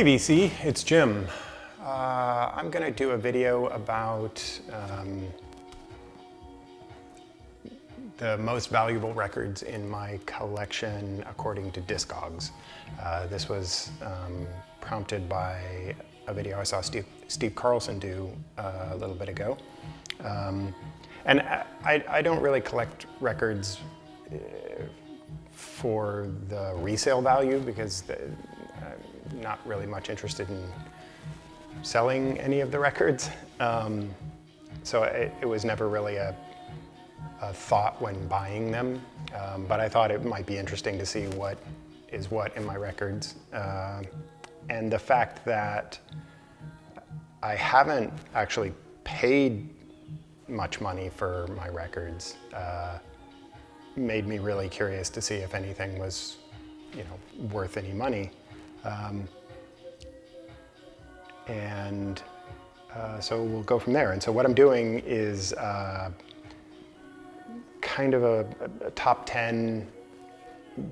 Hey VC, it's Jim. I'm going to do a video about the most valuable records in my collection according to Discogs. This was prompted by a video I saw Steve Carlson do a little bit ago. And I don't really collect records for the resale value because I'm not really much interested in selling any of the records. So it was never really a thought when buying them, but I thought it might be interesting to see what is what in my records. And the fact that I haven't actually paid much money for my records made me really curious to see if anything was, worth any money. So we'll go from there. And so what I'm doing is kind of a top 10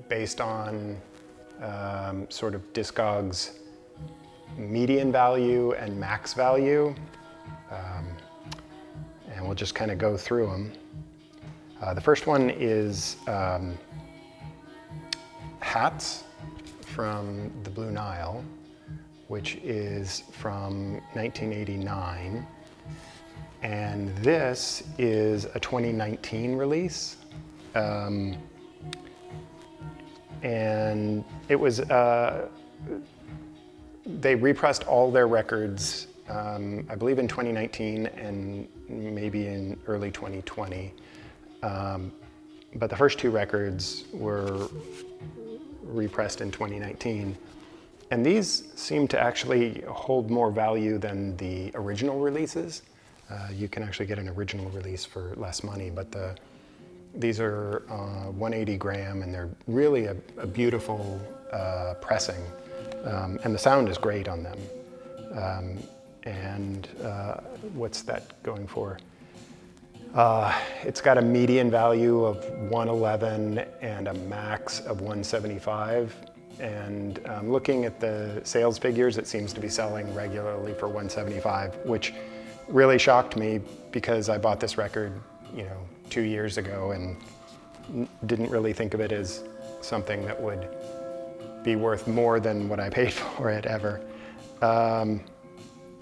based on sort of Discogs median value and max value. And we'll just kind of go through them. The first one is hats from the Blue Nile, which is from 1989. And this is a 2019 release. And it was, they repressed all their records, I believe in 2019 and maybe in early 2020. But the first two records were repressed in 2019. And these seem to actually hold more value than the original releases. You can actually get an original release for less money, but these are 180 gram and they're really a beautiful pressing. And the sound is great on them. What's that going for? It's got a median value of 111 and a max of 175. And looking at the sales figures, it seems to be selling regularly for 175, which really shocked me because I bought this record, 2 years ago and didn't really think of it as something that would be worth more than what I paid for it ever.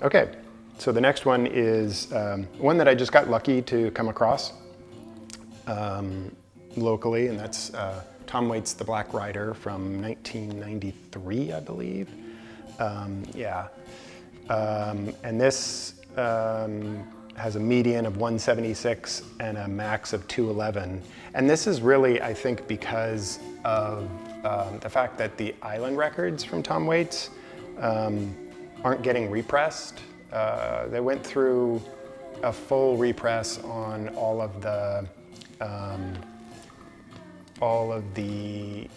Okay, so the next one is one that I just got lucky to come across locally, and that's Tom Waits' The Black Rider from 1993, I believe. And this has a median of 176 and a max of 211. And this is really, I think, because of the fact that the island records from Tom Waits aren't getting repressed. They went through a full repress on all of the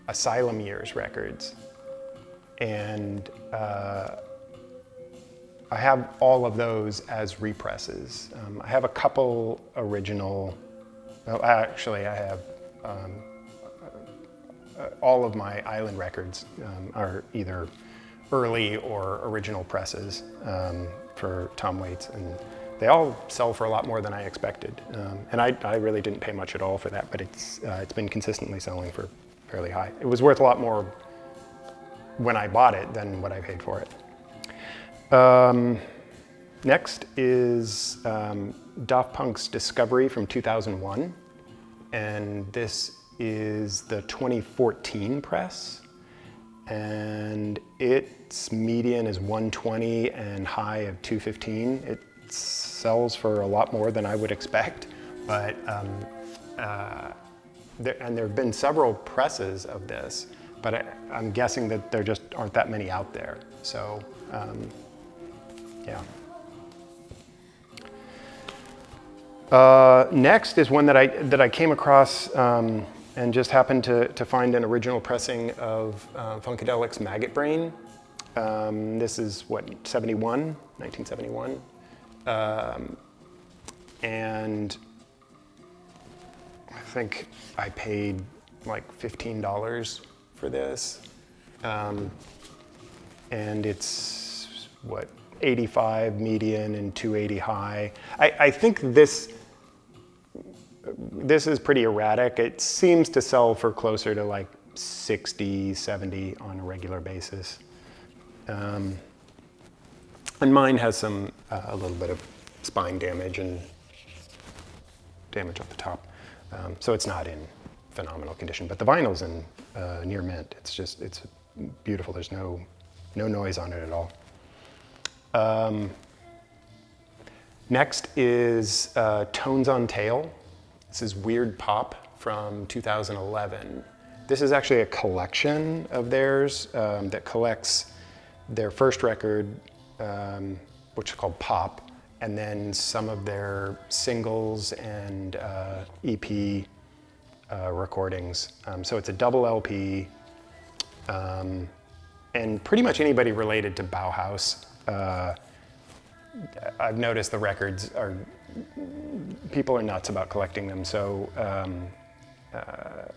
Asylum Years records. And I have all of those as represses. I have a couple original, well, actually I have all of my island records are either early or original presses for Tom Waits, and they all sell for a lot more than I expected. And I really didn't pay much at all for that, but it's been consistently selling for fairly high. It was worth a lot more when I bought it than what I paid for it. Next is Daft Punk's Discovery from 2001, and this is the 2014 press, and its median is 120 and high of 215. It sells for a lot more than I would expect, but there have been several presses of this, but I'm guessing that there just aren't that many out there. So, yeah. Next is one that I came across and just happened to find an original pressing of Funkadelic's Maggot Brain. This is what, 1971. And I think I paid like $15 for this. and it's, what, 85 median and 280 high. I think this is pretty erratic. It seems to sell for closer to like 60, 70 on a regular basis. And mine has some, a little bit of spine damage and damage at the top. So it's not in phenomenal condition, but the vinyl's in near mint. It's beautiful. There's no noise on it at all. Next is Tones on Tail. This is Weird Pop from 2011. This is actually a collection of theirs that collects their first record, which is called Pop, and then some of their singles and EP recordings. So it's a double LP, and pretty much anybody related to Bauhaus. I've noticed the records people are nuts about collecting them. So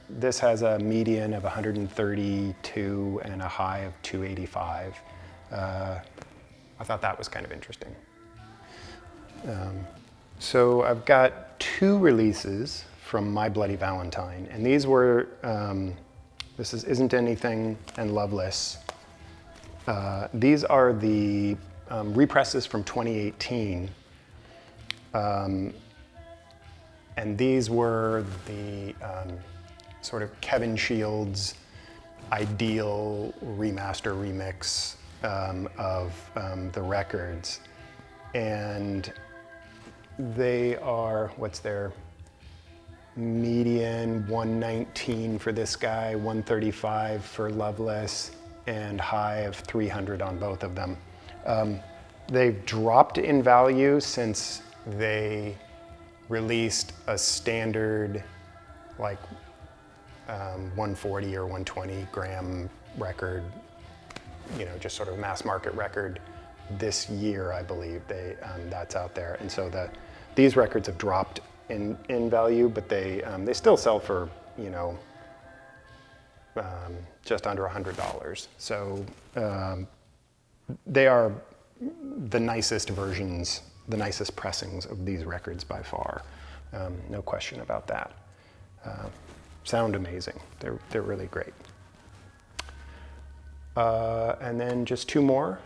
this has a median of 132 and a high of 285. I thought that was kind of interesting. So I've got 2 releases from My Bloody Valentine, and these were, this is Isn't Anything and Loveless. These are the represses from 2018. And these were the sort of Kevin Shields ideal remaster remix of the records. And they are, what's their median? 119 for this guy, 135 for Loveless, and high of 300 on both of them. They've dropped in value since they released a standard like 140 or 120 gram record, you know, just sort of mass market record this year, I believe. That's out there. And so these records have dropped in value, but they still sell for, you know, just under $100. So they are the nicest versions, the nicest pressings of these records by far. No question about that. Sound amazing. They're really great. And then just 2 more.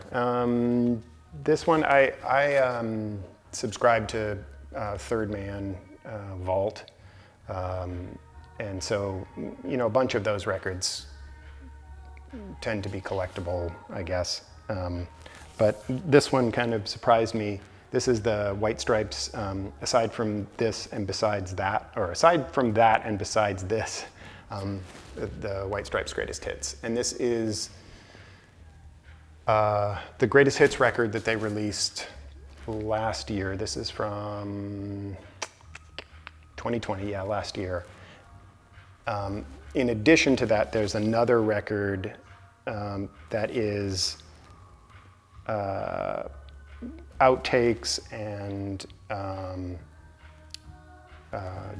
This one, I subscribe to Third Man Vault. And so, you know, a bunch of those records tend to be collectible, I guess. But this one kind of surprised me. This is the White Stripes, aside from this and besides that, or aside from that and besides this, the White Stripes Greatest Hits. And this is the Greatest Hits record that they released last year. This is from 2020, yeah, last year. In addition to that, there's another record that is outtakes and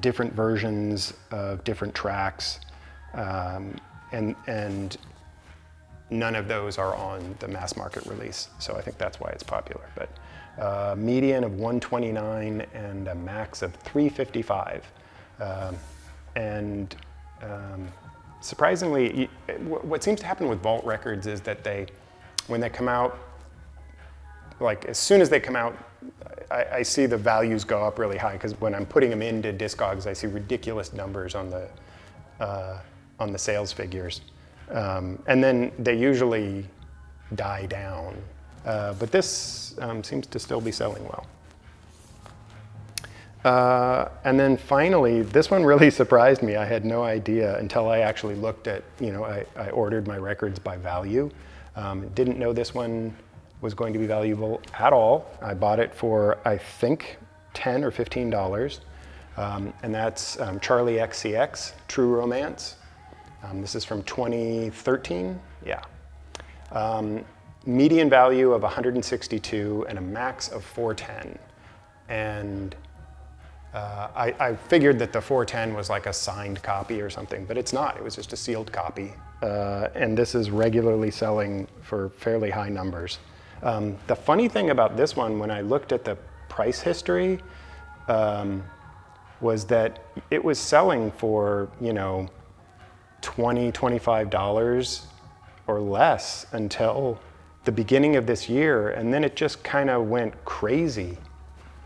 different versions of different tracks, and none of those are on the mass market release, so I think that's why it's popular. But median of 129 and a max of 355, and surprisingly, what seems to happen with Vault records is that when they come out, like as soon as they come out, I see the values go up really high, because when I'm putting them into Discogs, I see ridiculous numbers on the sales figures, and then they usually die down. But this seems to still be selling well. And then finally, this one really surprised me. I had no idea until I actually looked at, you know, I ordered my records by value. Didn't know this one was going to be valuable at all. I bought it for, I think, $10 or $15. And that's Charli XCX, True Romance. This is from 2013, yeah. Median value of 162 and a max of 410. And I figured that the 410 was like a signed copy or something, but it's not. It was just a sealed copy. and this is regularly selling for fairly high numbers. The funny thing about this one, when I looked at the price history, was that it was selling for, you know, $20, $25 or less until the beginning of this year, and then it just kind of went crazy.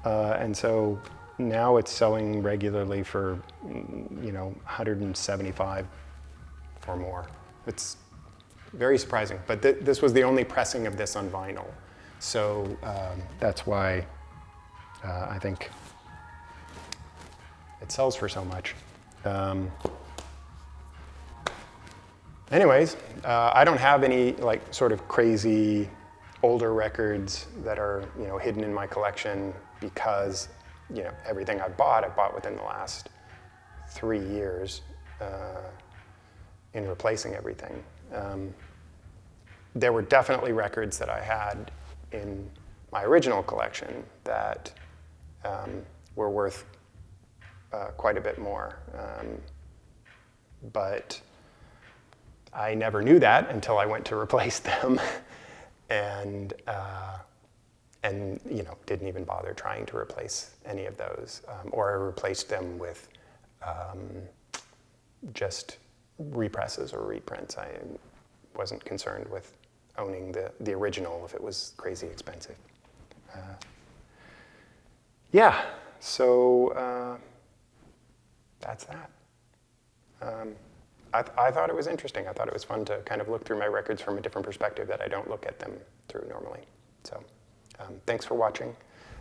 And so now it's selling regularly for, you know, 175 or more. It's very surprising, but this was the only pressing of this on vinyl. So that's why I think it sells for so much. Anyways, I don't have any like sort of crazy older records that are, you know, hidden in my collection because, you know, everything I bought within the last 3 years in replacing everything. There were definitely records that I had in my original collection that were worth quite a bit more. But I never knew that until I went to replace them and you know, didn't even bother trying to replace any of those. Or I replaced them with just represses or reprints. I wasn't concerned with owning the original if it was crazy expensive. Yeah, so that's that. I thought it was interesting. I thought it was fun to kind of look through my records from a different perspective that I don't look at them through normally. So thanks for watching.